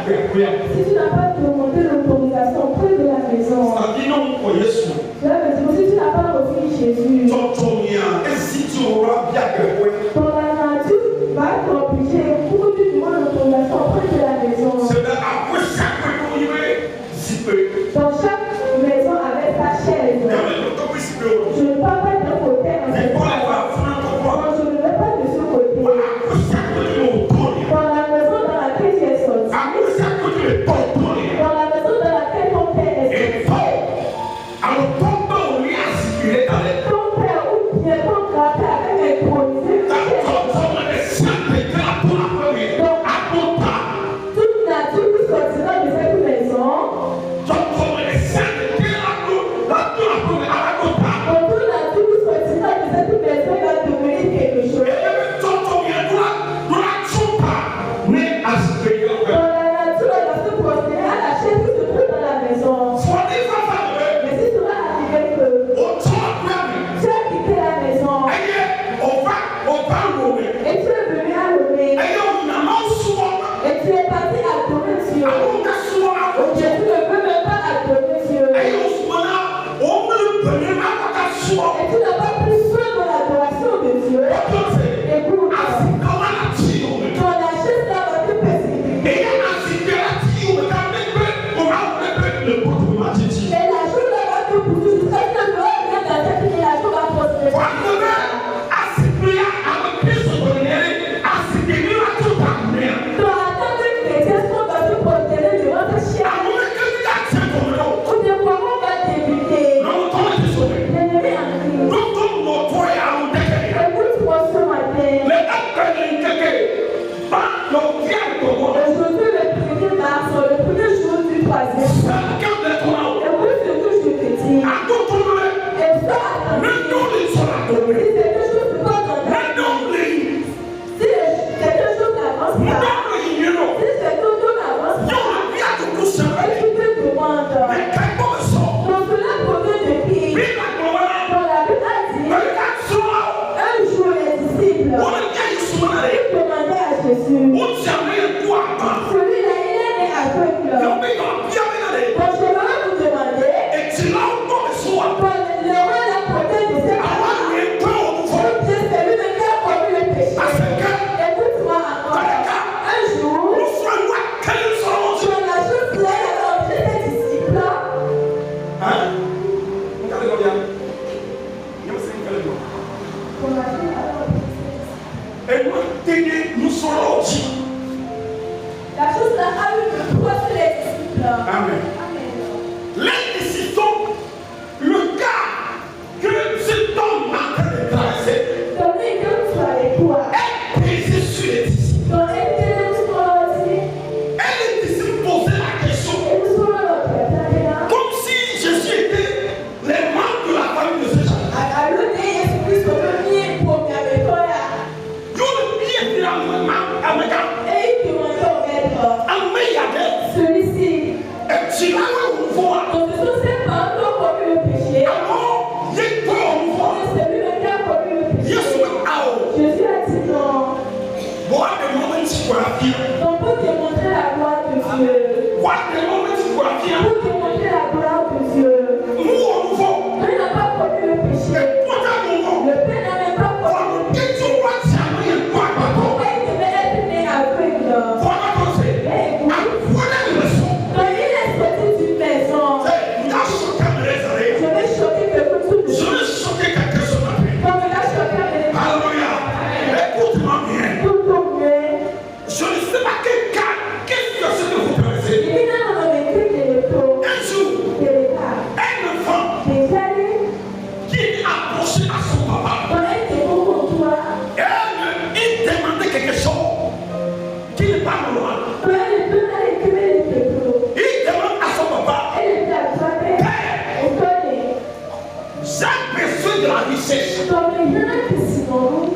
Si tu n'as pas demandé l'autorisation auprès de la maison, cela veut dire que si tu n'as pas reçu Jésus, ton la nature va t'obliger pour que tu demandes l'autorisation auprès de la maison. Dans chaque maison avec sa chaise. Je ne parle pas d'un côté, je ne vais pas de ce côté. Dans la maison dans laquelle tu es sorti. Dans la maison dans laquelle ton père est sorti. Ton père ou bien ton grand-père avait intronisé. Toute nature qui sortira de cette maison. Toute nature qui sortira de cette maison va devenir quelque chose. Dans la nature, elle va se prosterner à la chaise qui se trouve dans la maison. Mais si cela arrive que tu as quitté la maison et tu es venu à Lomé et tu es parti adorer Dieu, ou bien tu ne veux même pas adorer Dieu et tu n'as pas pris soin de l'adoration de Dieu, écoute, ton la chaise là va te persécuter. Et la chose là va te pousser jusqu'à ce que le roi vienne dans cette vie, la chose va prospérer. Donc attends que les chrétiens sont dans ce prosterner devant ta chaise. Ou bien comment on va t'éviter? L'ennemi a crié. Écoute-moi ce matin. Aujourd'hui, le premier mars, le premier jour du troisième mois. Écoute ce que je te dis. Et ça, si quelque chose ne va pas dans si quelque chose n'avance pas, si quelque chose n'avance pas, et tu te demandes, donc cela provient de qui? Dans la Bible a dit, un jour les disciples, ils demandaient à Jésus, celui-là il est né aveugle. Donc je vais vous demander, quand le roi l'a protégé de cette c'est lui-même qui a commis le péché. Écoute-moi encore, un jour, sur la chose là, il avait obligé des disciples. La chose là a eu le poids sur les disciples. Amen. Les décisions, le cas que cet homme a traversé Donc, lui, quand tu as les poids, est pesé sur les disciples. donc, et Et les disciples posaient la question comme si Jésus était les membres de la famille de ce genre. Yo le bien finalement avec un meilleur celui-ci, et tu l'as vu au pouvoir. donc ce sont ses parents qui ont commis le péché. Alors, il est pas au pouvoir. C'est lui-même qui a commis le péché. Jésus est out. Jésus a dit non. What the moment you were here? Donc pour démontrer la gloire de Dieu, What the moment you were here? pour démontrer la gloire de Dieu, Nous au pouvoir. lui n'a pas commis le péché. Et toi t'as au pouvoir. Le Père n'a même pas commis le péché. Et tu vois ça, il y a quoi à Pourquoi il devait être né aveugle? voilà comme c'est. Mais écoute, Voilà une leçon. quand il est sorti d'une maison, Il a choqué mes oreilles. je vais choquer quelqu'un tout de Je suite. vais choquer quelqu'un ce matin. Comme il a choqué mes Alléluia. Écoute-moi bien. tout ton mieux. Je ne sais pas quel cas, qu'est-ce que c'est que vous traversez. Il est dans le véhicule de l'étau, Un jour, de l'État. un enfant Déjà, lui, qui est approché à son papa, dans un défaut pour toi, il demandait quelque chose qui n'est pas normal. quand il peut aller écrire les photos, Il demande à son papa, elle est à toi, et toi, j'ai besoin de la richesse. comme les gens qui sont,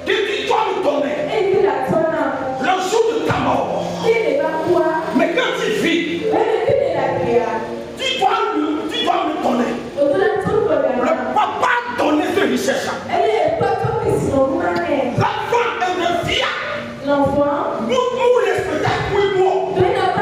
Que tu dois me donner et il a ton âme, le jour de ta mort. il est pas quoi, Mais quand tu vis, elle est la guerre. tu dois me donner. Donc, la tour de Le papa donnait cette richesse. elle est pas comme ils sont, L'enfant est un fiat. l'enfant, Nous respectons pour moi. il n'a pas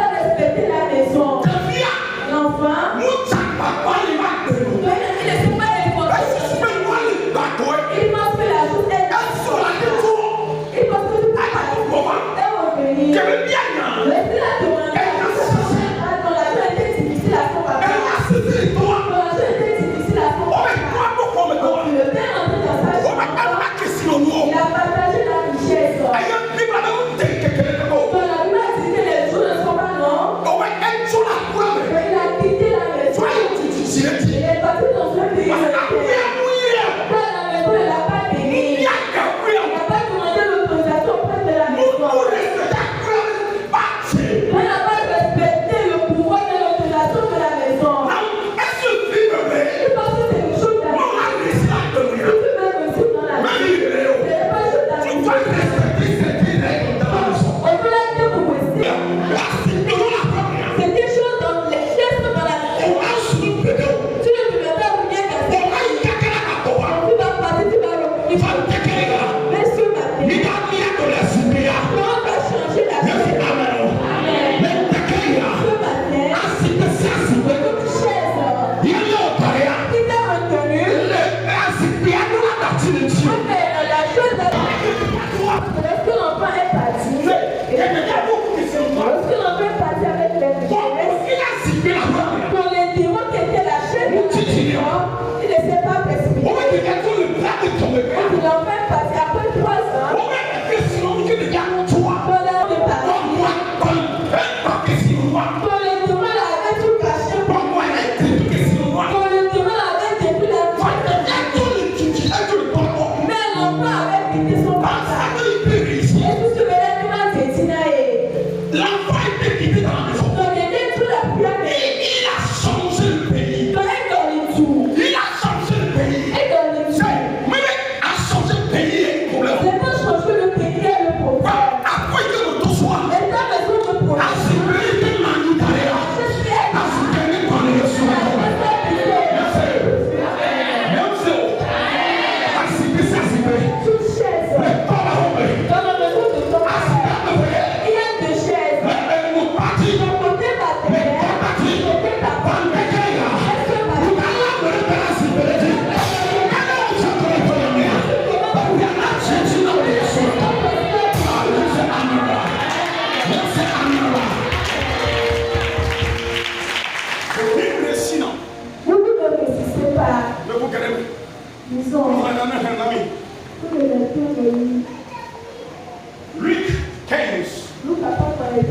Luc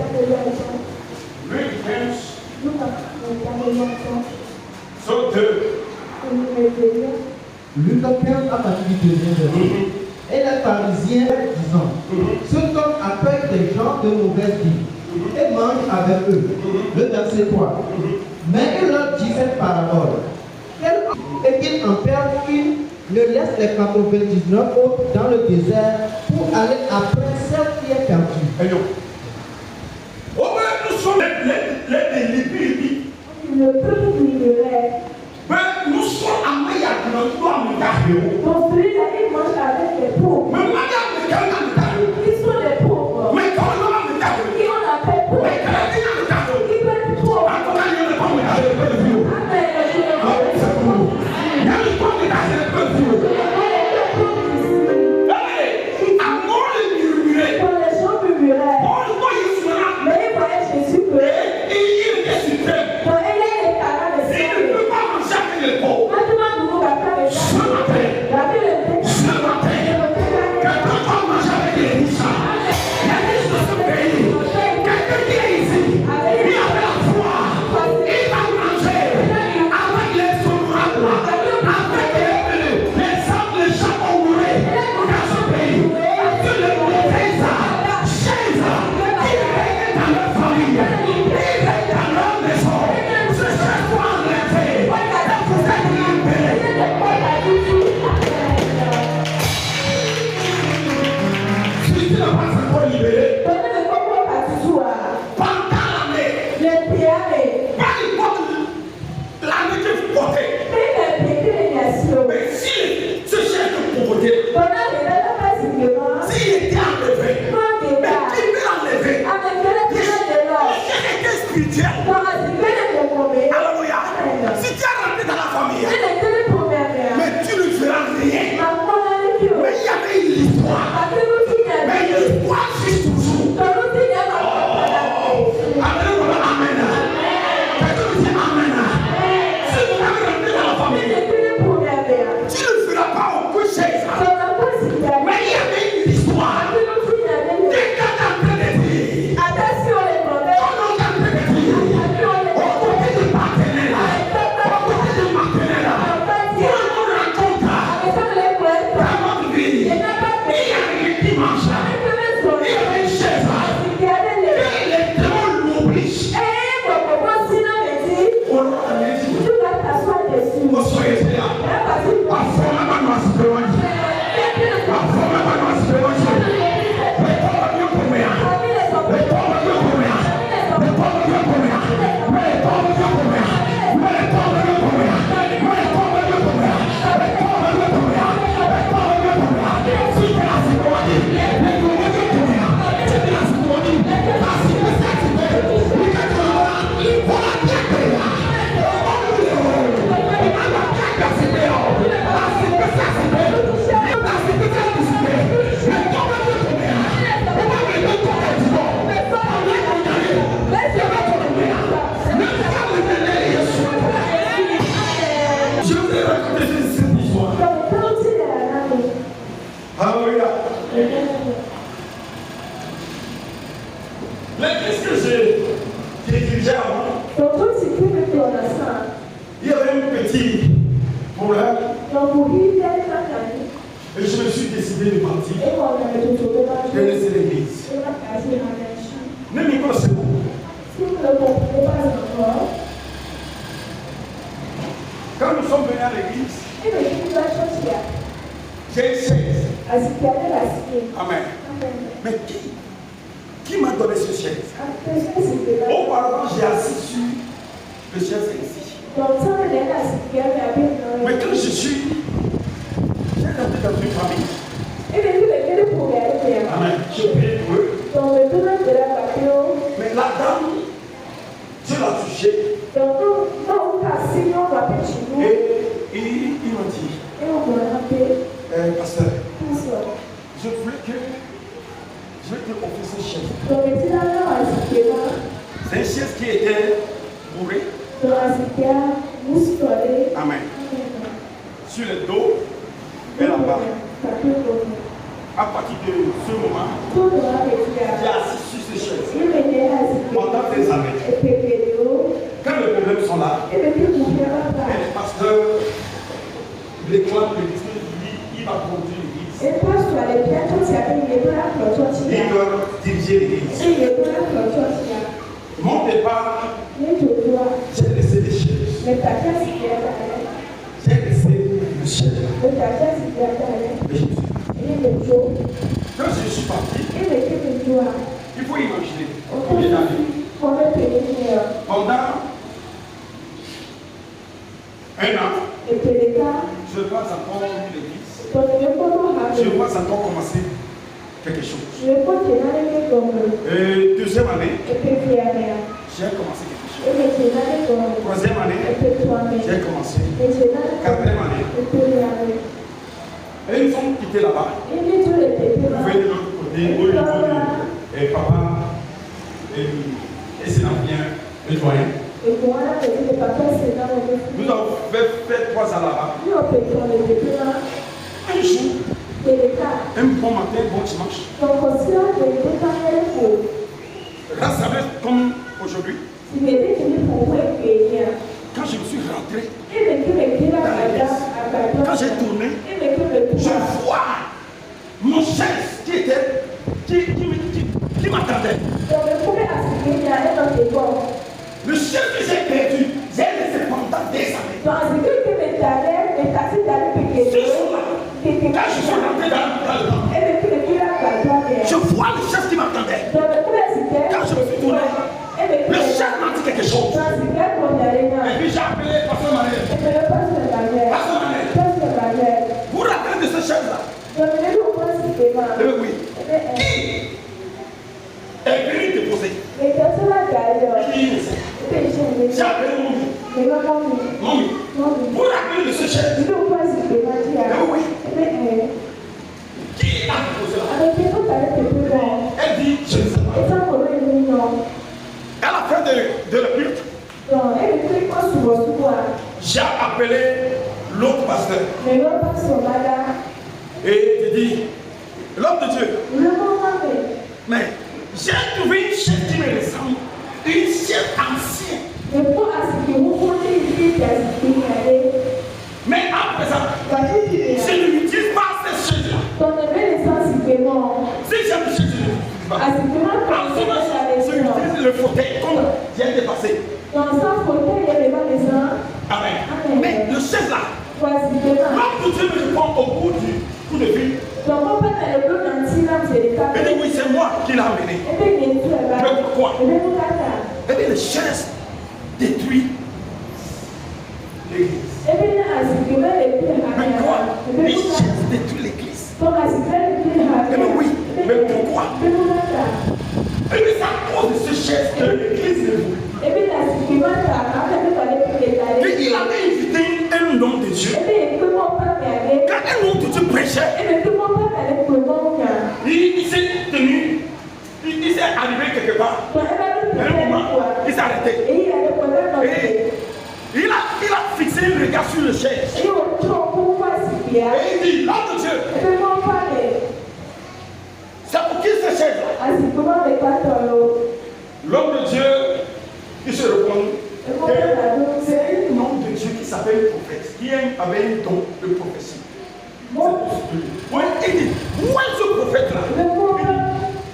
15, Luc 15 à partir du deuxième verset. Et les pharisiens disant, cet homme accueille des gens de mauvaise vie et mange avec eux. Le verset 3. Mais il leur dit cette parabole. Et qu'il en perde une, ne laisse les 99 autres dans le désert pour aller après celle qui est perdue. Et non. Oh, mais nous sommes les lipides. Le peuple ignorait. Mais nous sommes à Mayak, nous sommes à Mayak. Donc celui-là, il mange avec les pauvres. Mais Mayak, mais quand on a Qui sont les pauvres? mais quand on a Qui on appelle pauvres? mais quand on a Qui peut être pauvre? Amen. Alléluia. Si tu as rentré dans la famille, mais tu ne feras rien. Mais il y avait une histoire. Mais l'histoire suit toujours. Amen. Si vous avez rentré dans la famille, tu ne feras pas au coup chaise. Mais il y avait une histoire. Dès qu'on a entré de dire, attention les problèmes. On a entré de dire, au côté du partenaire, au côté du partenaire, pour nous rencontre dans notre vie. Il y a un dimanche, il y a une chaise, et les démons l'obligent. Je vais raconter cette histoire. Alléluia. Mais qu'est-ce que j'ai dirigé avant? Il y avait un petit problème et je me suis décidé de partir. De laisser l'église. Ne m'y connaissez pas. Quand nous sommes venus à l'église, j'ai une chaise. Amen. Mais qui m'a donné cette chaise? Auparavant, j'ai assis sur le chaise ici. Mais quand j'ai rentré dans une famille. Amen. Je prie pour eux. Mais la dame, Dieu l'a touché. Et il m'a dit, pasteur, je voulais que je vais te offrir cette chaise. C'est une chaise qui était bourrée. Amen. Sur le dos et là-bas. À partir de ce moment, j'ai assis sur ces chaises. tes amis. Quand les problèmes sont là, le pasteur, l'école petit, il va conduire l'église. Il doit diriger l'église. Mon départ, j'ai laissé des chaises. J'ai laissé le chef. Quand je suis parti, il faut imaginer combien d'années. Pendant un an, je n'ai pas encore eu l'église. Je n'ai pas encore commencé quelque chose. Deuxième année, j'ai commencé quelque chose. Troisième année, j'ai commencé. Quatrième année. Et ils ont quitté là-bas. Ils venaient de l'autre côté, au niveau de papa et c'est bien le doyen. Nous avons fait 3 ans là-bas. Un jour, un bon matin, bon dimanche. Rassemblés comme aujourd'hui. Quand je me suis rentré dans l'église, quand j'ai tourné, je vois mon chef qui m'attendait. Le chef que j'ai perdu, j'ai laissé pendant des années. Ce jour-là, quand je suis rentré dans le camp, je vois le chef qui m'attendait. Quand je me suis tourné, le chef m'a dit quelque chose. Et puis j'ai appelé Pasteur Manuel. Pasteur Manuel, vous vous rappelez de ce chef-là? Oui. Qui est venu te poser? J'ai appelé Mommy. Vous vous rappelez de ce chef? Oui. Qui a posé là? Elle dit, je ne sais pas. À la fin de la culte, j'ai appelé l'autre pasteur. Et j'ai dit, l'homme de Dieu, mais j'ai trouvé une chef qui me ressemble, une chef ancienne. Mais à présent, je ne l'utilise pas cette chaise-là. Si j'ai une chaise, je ne l'utilise pas. En ce moment, je utilise le fauteuil comme j'ai dépassé. Amen. Mais le chef là, l'homme de Dieu me répond au bout du coup de fil. Il dit oui, c'est moi qui l'ai amené. Mais pourquoi? Et bien le chef détruit l'église. Mais quoi? Le chef détruit l'église. Et bien oui, mais pourquoi? Et bien c'est à cause de ce chef que l'église évolue. Il avait invité un homme de Dieu. Quand un homme de Dieu prêchait, il s'est tenu, il s'est arrivé quelque part. À un moment, il s'est arrêté. Et il a fixé un regard sur le chef. Et il dit, l'homme de Dieu, c'est pour qui ce chef? L'homme de Dieu, il se répond. C'est un homme de Dieu qui s'appelle prophète, qui avait un don de prophétie. Oui, il dit, moi ce prophète-là,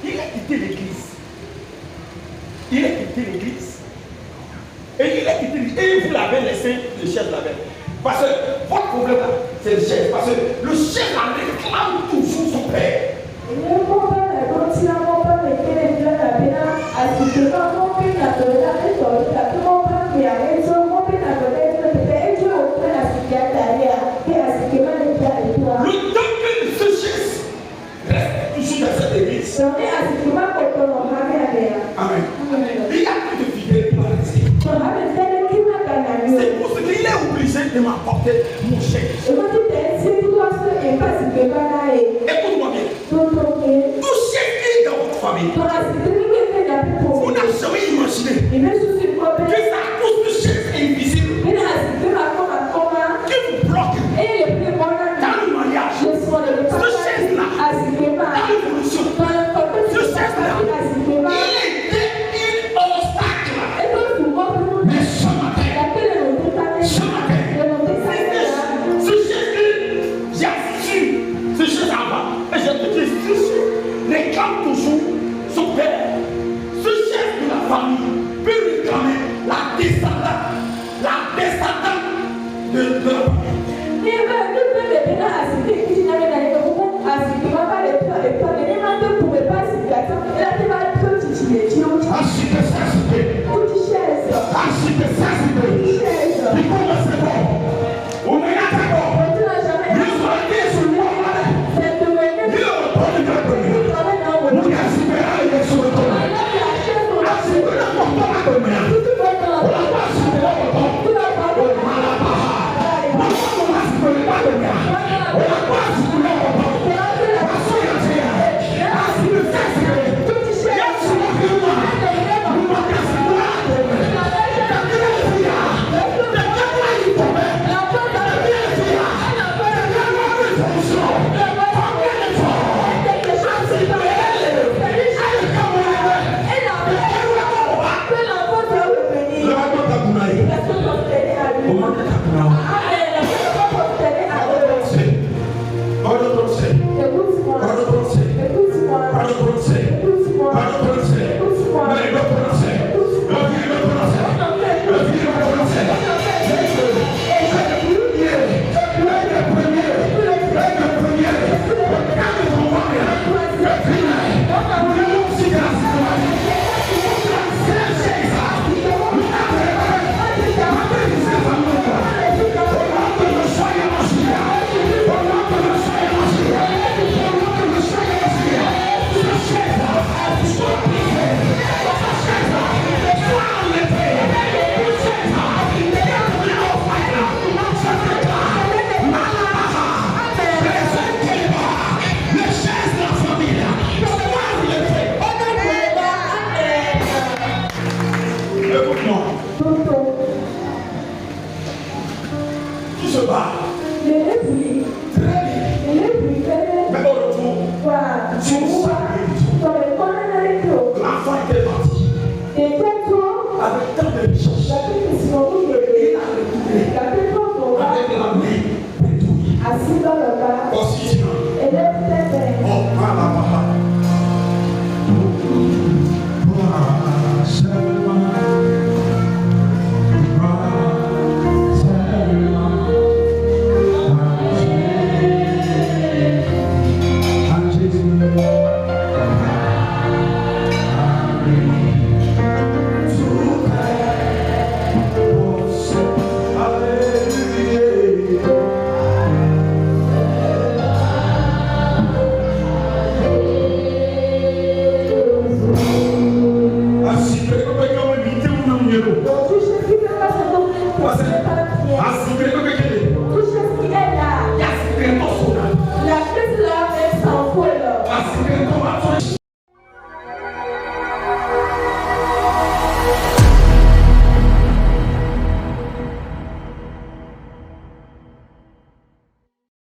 il a quitté l'église. Et il a quitté l'église. Et vous l'avez laissé, le chef l'avait. Parce que votre problème là, c'est le chef. Parce que le chef là réclame toujours son père. Le temps que ce chef reste toujours dans cette église. Amen. Il y a plus de fidèles qui vont rester. C'est pour ce qu'il est obligé de m'apporter mon chèque. Écoute-moi bien. Tout chèque qui est dans votre famille, vous n'avez jamais imaginé que ça cause de chèque invisible qui vous bloque dans le mariage. Ce chèque-là, dans l'évolution, ce chèque-là, il était une obstacle. famille.